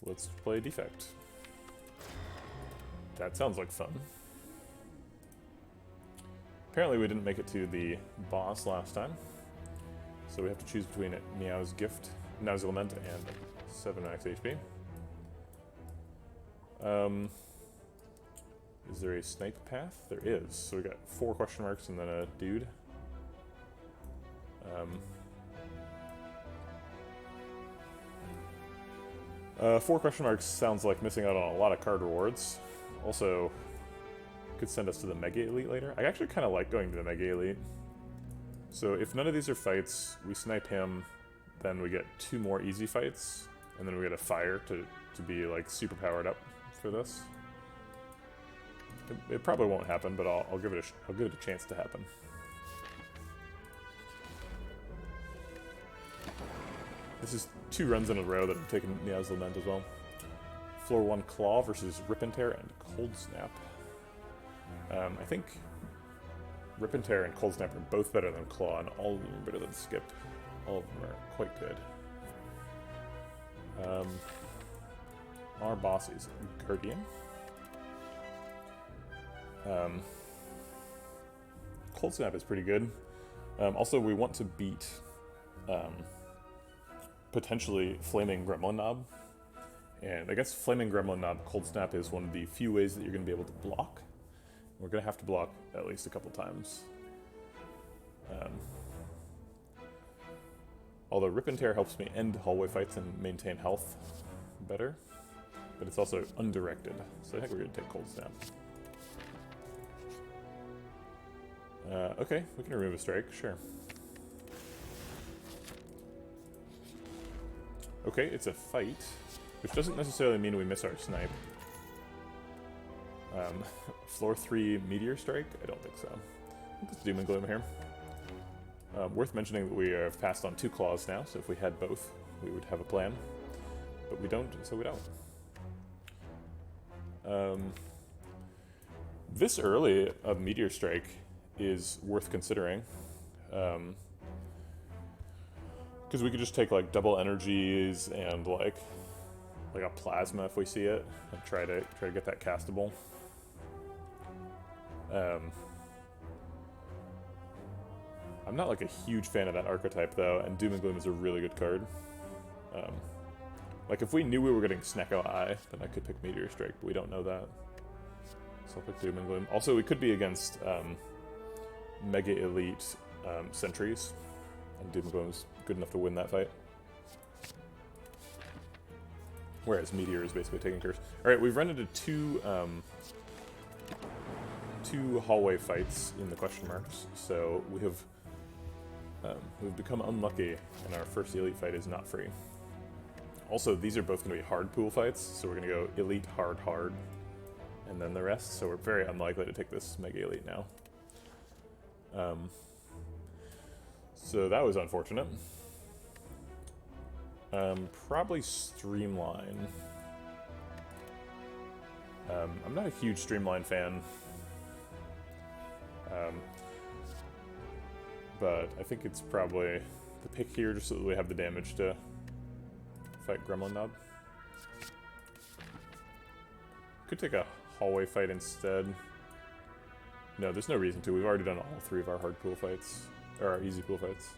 let's play Defect. That sounds like fun. Apparently we didn't make it to the boss last time, so we have to choose between Meow's Gift, Meow's Lament, and 7 max HP. Is there a snipe path? There is. So we got 4 question marks and then a dude. 4 question marks sounds like missing out on a lot of card rewards. Also, could send us to the Mega Elite later. I actually kind of like going to the Mega Elite. So if none of these are fights, we snipe him, then we get 2 more easy fights, and then we get a fire to be like super powered up for this. It probably won't happen, but I'll give it a chance to happen. This is 2 runs in a row that I'm taking Meow's Lament as well. Floor 1 Claw versus Rip and Tear and Cold Snap. I think Rip and Tear and Cold Snap are both better than Claw, and all of them are better than Skip. All of them are quite good. Our boss is Guardian. Cold Snap is pretty good. Also, we want to beat potentially Flaming Gremlin Knob. And I guess Flaming Gremlin Knob Cold Snap is one of the few ways that you're going to be able to block. We're going to have to block at least a couple times. Although Rip and Tear helps me end hallway fights and maintain health better, but it's also undirected, so I think we're going to take Cold Snap. Okay, we can remove a strike, sure. Okay, it's a fight, which doesn't necessarily mean we miss our snipe. Floor 3 Meteor Strike? I don't think so. I think it's Doom and Gloom here. Worth mentioning that we have passed on 2 claws now, so if we had both, we would have a plan. But we don't, so we don't. This early of Meteor Strike is worth considering. Because we could just take like double energies and like a plasma if we see it, and try to get that castable. I'm not like a huge fan of that archetype though, and Doom and Gloom is a really good card. Like if we knew we were getting Snecko Eye, then I could pick Meteor Strike, but we don't know that. So I'll pick Doom and Gloom. Also, we could be against Mega Elite Sentries, and Doom and Gloom is good enough to win that fight. Whereas Meteor is basically taking curse. Alright, we've run into 2 hallway fights in the question marks, so we've become unlucky, and our first Elite fight is not free. Also, these are both going to be hard pool fights, so we're going to go Elite, hard, and then the rest, so we're very unlikely to take this Mega Elite now. So that was unfortunate. Probably Streamline. I'm not a huge Streamline fan. But I think it's probably the pick here just so that we have the damage to fight Gremlin Knob. Could take a hallway fight instead. No, there's no reason to. We've already done all 3 of our hard pool fights, or our easy pool fights.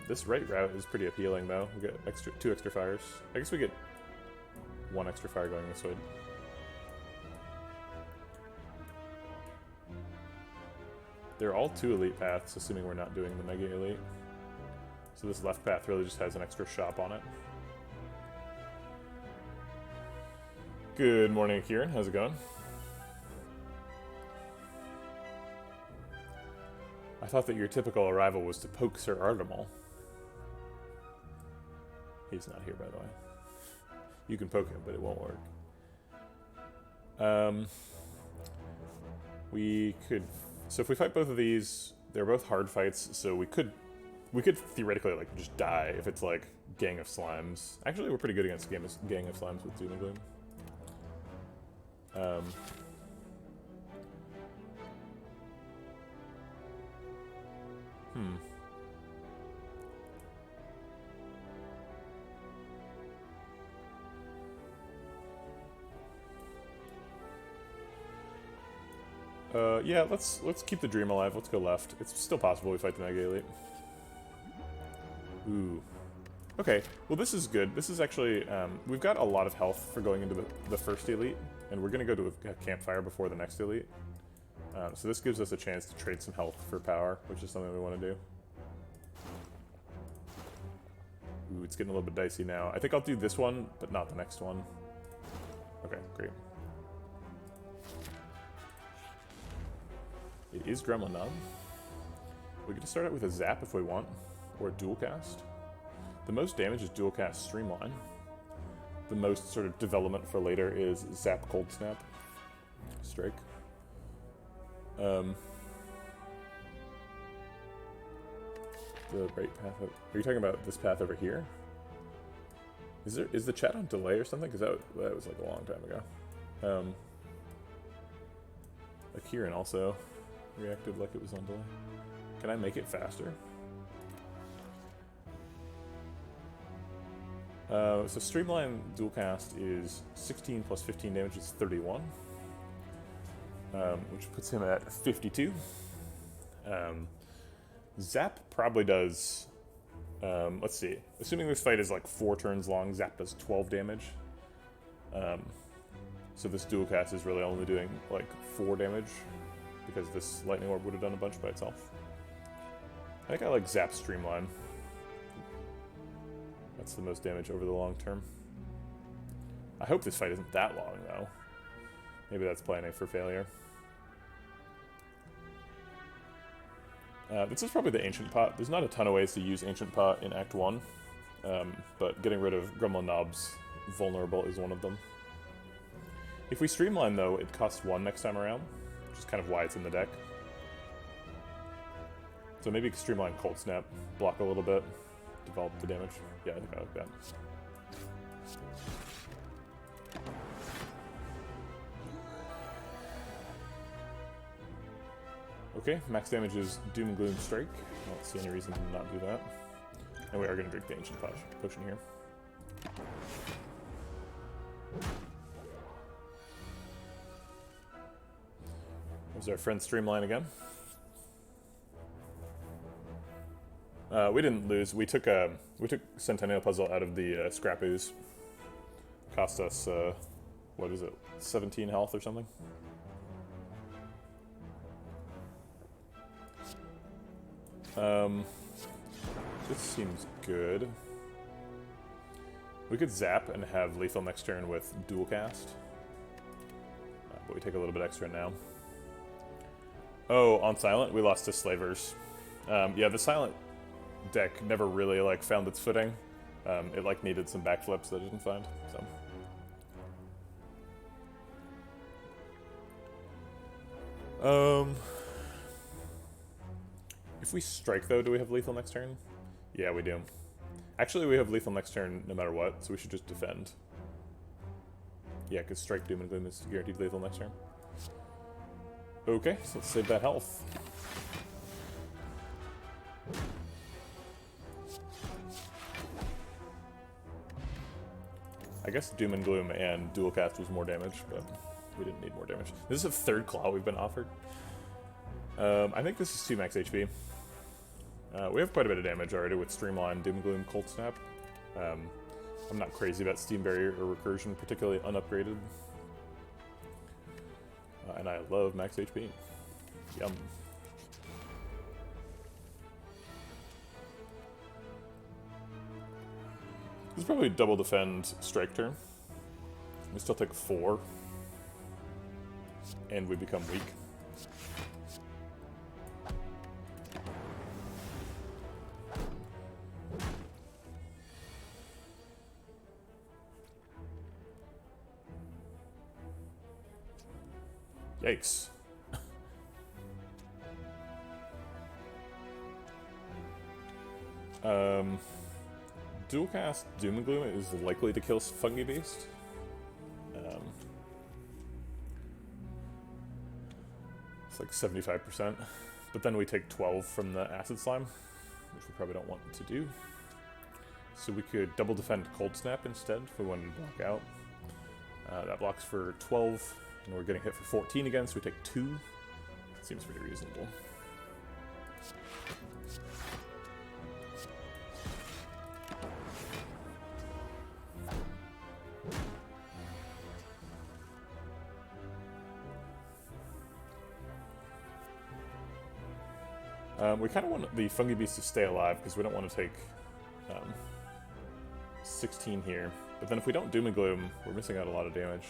This right route is pretty appealing though. We get 2 extra fires. I guess we get 1 extra fire going this way. They're all 2 elite paths, assuming we're not doing the Mega Elite. So this left path really just has an extra shop on it. Good morning, Kieran. How's it going? I thought that your typical arrival was to poke Sir Artemal. He's not here, by the way. You can poke him, but it won't work. We could... So if we fight both of these, they're both hard fights, so we could theoretically like just die if it's like Gang of Slimes. Actually, we're pretty good against Gang of Slimes with Doom and Gloom. Yeah, let's keep the dream alive. Let's go left. It's still possible we fight the Mega Elite. Ooh. Okay, well this is good. This is actually, we've got a lot of health for going into the first Elite, and we're going to go to a campfire before the next Elite. So this gives us a chance to trade some health for power, which is something we want to do. Ooh, it's getting a little bit dicey now. I think I'll do this one, but not the next one. Okay, great. It is Gremlin Knob. We get to start out with a Zap if we want, or a Dual Cast. The most damage is Dual Cast Streamline. The most sort of development for later is Zap Cold Snap. Strike. The right path. Are you talking about this path over here? Is the chat on delay or something? Because that was like a long time ago. Like Kieran also reacted like it was on delay. Can I make it faster? So Streamline Dual Cast is 16 plus 15 damage is 31. Which puts him at 52. Zap probably does, let's see, assuming this fight is like 4 turns long, Zap does 12 damage. So this Dual Cast is really only doing like 4 damage, because this Lightning Orb would have done a bunch by itself. I think I like Zap Streamline. That's the most damage over the long term. I hope this fight isn't that long, though. Maybe that's planning for failure. This is probably the Ancient Pot. There's not a ton of ways to use Ancient Pot in Act 1, but getting rid of Gremlin Knob's vulnerable is one of them. If we Streamline, though, it costs 1 next time around, which is kind of why it's in the deck. So maybe Streamline Cold Snap, block a little bit, develop the damage. Yeah, I think I like that. Okay, max damage is Doom and Gloom Strike. I don't see any reason to not do that. And we are going to drink the Ancient Potion here. There's our friend Streamline again. We didn't lose. We took Centennial Puzzle out of the Scrap Ooze. Cost us, what is it, 17 health or something? This seems good. We could Zap and have lethal next turn with Dual Cast. But we take a little bit extra now. Oh, on Silent, we lost to Slavers. Yeah, the Silent deck never really, like, found its footing. It, like, needed some backflips that it didn't find, so. If we strike, though, do we have lethal next turn? Yeah, we do. Actually, we have lethal next turn no matter what, so we should just defend. Yeah, because strike, Doom, and Gloom is guaranteed lethal next turn. Okay, so let's save that health. I guess Doom and Gloom and Dual Cast was more damage, but we didn't need more damage. This is a 3rd claw we've been offered. I think this is 2 max HP. We have quite a bit of damage already with Streamline, Doom and Gloom, Cold Snap. I'm not crazy about Steam Barrier or Recursion, particularly unupgraded. And I love max HP. Yum. This is probably double defend strike turn. We still take 4. And we become weak. Yikes. Dual Cast Doom and Gloom is likely to kill Fungi Beast. It's like 75%. But then we take 12 from the Acid Slime, which we probably don't want to do. So we could double defend Cold Snap instead if we wanted to block out. That blocks for 12. And we're getting hit for 14 again, so we take 2. Seems pretty reasonable. We kind of want the Fungi Beast to stay alive because we don't want to take 16 here. But then if we don't Doom and Gloom, we're missing out a lot of damage.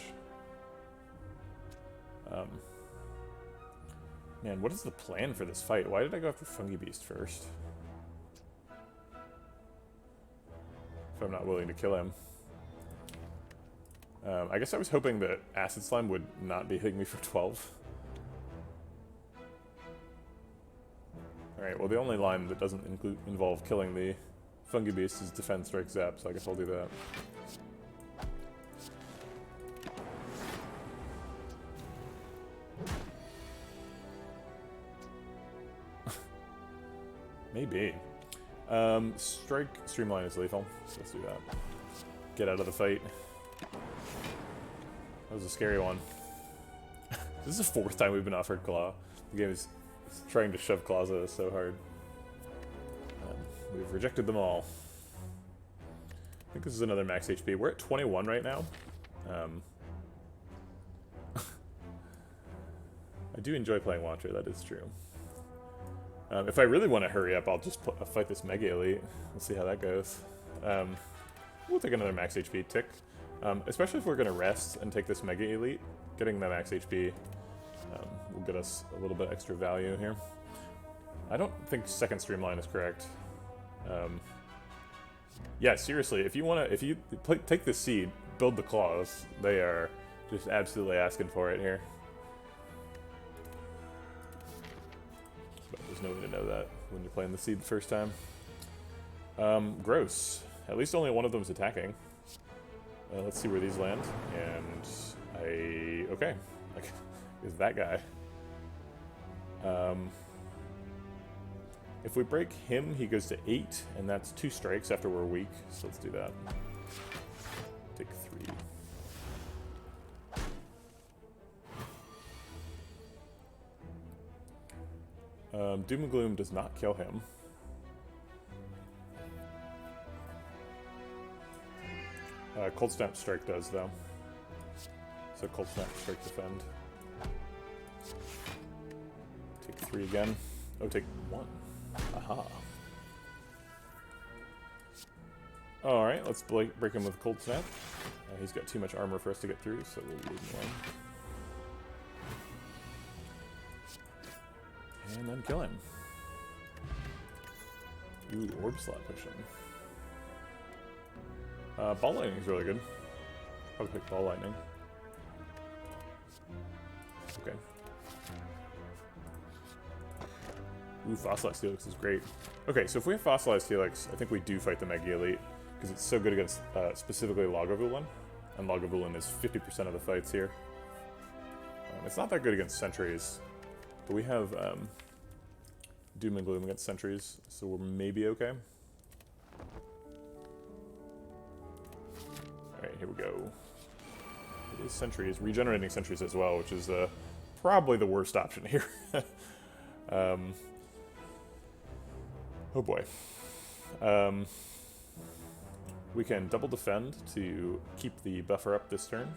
Man, what is the plan for this fight? Why did I go after Fungi Beast first? If I'm not willing to kill him. I guess I was hoping that Acid Slime would not be hitting me for 12. Alright, well the only line that doesn't involve killing the Fungi Beast is Defend, Strike, Zap, so I guess I'll do that. Maybe. Strike, Streamline is lethal, so let's do that. Get out of the fight. That was a scary one. This is the 4th time we've been offered Claw. The game is trying to shove claws at us so hard. We've rejected them all. I think this is another max HP. We're at 21 right now. I do enjoy playing Watcher, that is true. If I really want to hurry up, I'll just fight this Mega Elite. We'll see how that goes. We'll take another max HP tick. Especially if we're going to rest and take this Mega Elite. Getting the max HP will get us a little bit extra value here. I don't think second Streamline is correct. Yeah, seriously, if you take the seed, build the claws, they are just absolutely asking for it here. But there's no way to know that when you're playing the seed the first time. Gross. At least only one of them is attacking. Let's see where these land. And okay. Is that guy. If we break him, he goes to 8, and that's 2 strikes after we're weak, so let's do that. Take 3. Doom and Gloom does not kill him. Cold Snap Strike does, though. So Cold Snap Strike defend. Take 3 again. Oh, take 1. Aha. Alright, let's break him with Cold Snap. He's got too much armor for us to get through, so we'll leave him alone. And then kill him. Ooh, Orb Slot Potion. Ball Lightning is really good. Probably pick Ball Lightning. Okay. Ooh, Fossilized Helix is great. Okay, so if we have Fossilized Helix, I think we do fight the Mega Elite, because it's so good against specifically Lagavulin, and Lagavulin is 50% of the fights here. It's not that good against Sentries, but we have Doom and Gloom against Sentries, so we're maybe okay. Alright, here we go. It is Sentries, regenerating Sentries as well, which is probably the worst option here. Oh boy. We can double defend to keep the buffer up this turn.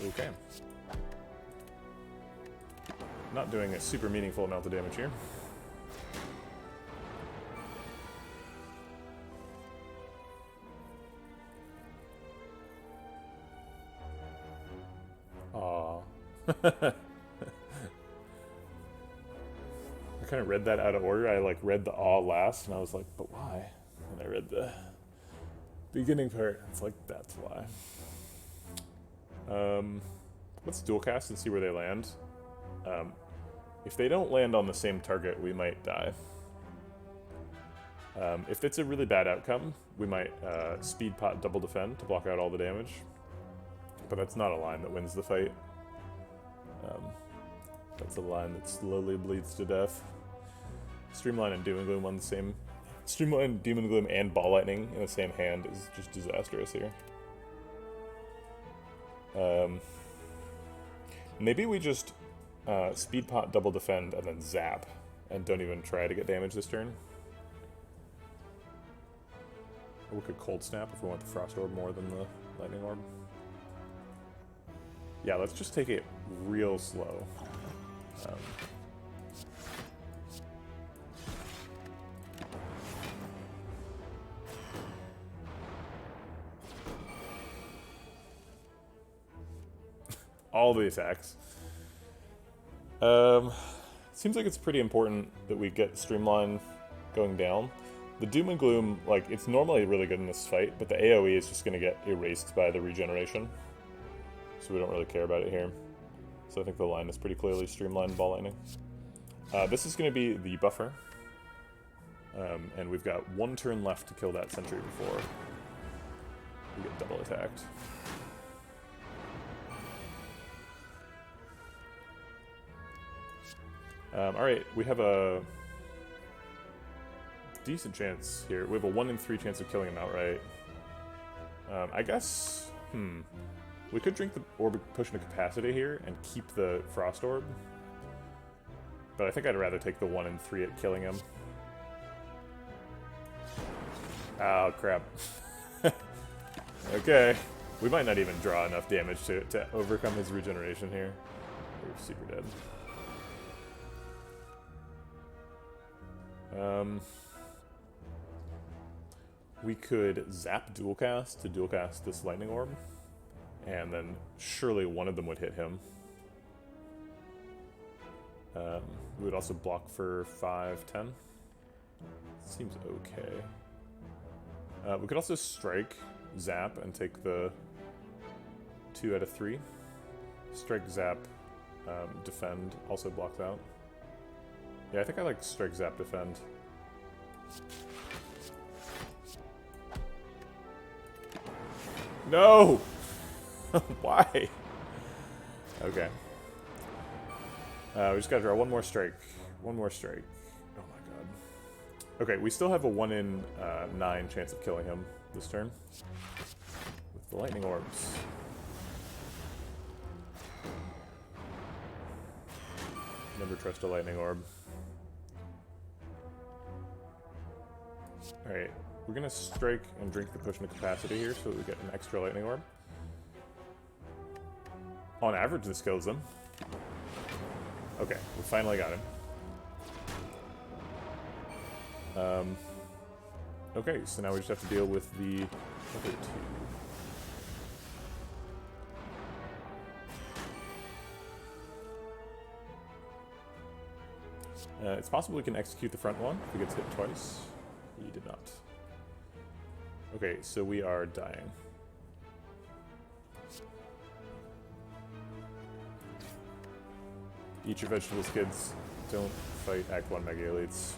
Okay. Not doing a super meaningful amount of damage here. Aww. I kind of read that out of order. I like read the aw last, and I was like, but why? And I read the beginning part. It's like, that's why. Let's dual cast and see where they land. If they don't land on the same target, we might die. If it's a really bad outcome, we might speed pot double defend to block out all the damage. But that's not a line that wins the fight. That's a line that slowly bleeds to death. Streamline and Doom and Gloom on the Streamline, Demon Gloom, and Ball Lightning in the same hand is just disastrous here. Maybe we just Speed Pot, double defend, and then zap, and don't even try to get damage this turn. Or we could Cold Snap if we want the Frost Orb more than the Lightning Orb. Yeah, let's just take it real slow. All the attacks. Seems like it's pretty important that we get Streamline going down. The Doom and Gloom, like, it's normally really good in this fight, but the AoE is just going to get erased by the regeneration. So we don't really care about it here. So I think the line is pretty clearly Streamline, Ball Lightning. This is going to be the buffer. And we've got one turn left to kill that sentry before we get double attacked. Alright, we have a decent chance here. We have a 1 in 3 chance of killing him outright. I guess, we could drink the Orb Potion of Capacity here and keep the Frost Orb. But I think I'd rather take the 1 in 3 at killing him. Oh, crap. Okay. We might not even draw enough damage to overcome his regeneration here. We're super dead. We could zap Dualcast to dualcast this Lightning Orb, and then surely one of them would hit him. We would also block for 5, 10. Seems okay. We could also strike, zap, and take the 2 out of 3. Strike, zap, defend, also blocks out. Yeah, I think I like strike, zap, defend. No! Why? Okay. We just gotta draw one more strike. One more strike. Oh my god. Okay, we still have a 1 in 9 chance of killing him this turn. With the Lightning Orbs. Never trust a Lightning Orb. Alright, we're gonna strike and drink the Potion of Capacity here so that we get an extra Lightning Orb. On average, this kills him. Okay, we finally got him. Okay, so now we just have to deal with the other 2. It's possible we can execute the front one if he gets hit twice. He did not. Okay, so we are dying. Eat your vegetables, kids. Don't fight Act 1 Mega Elites.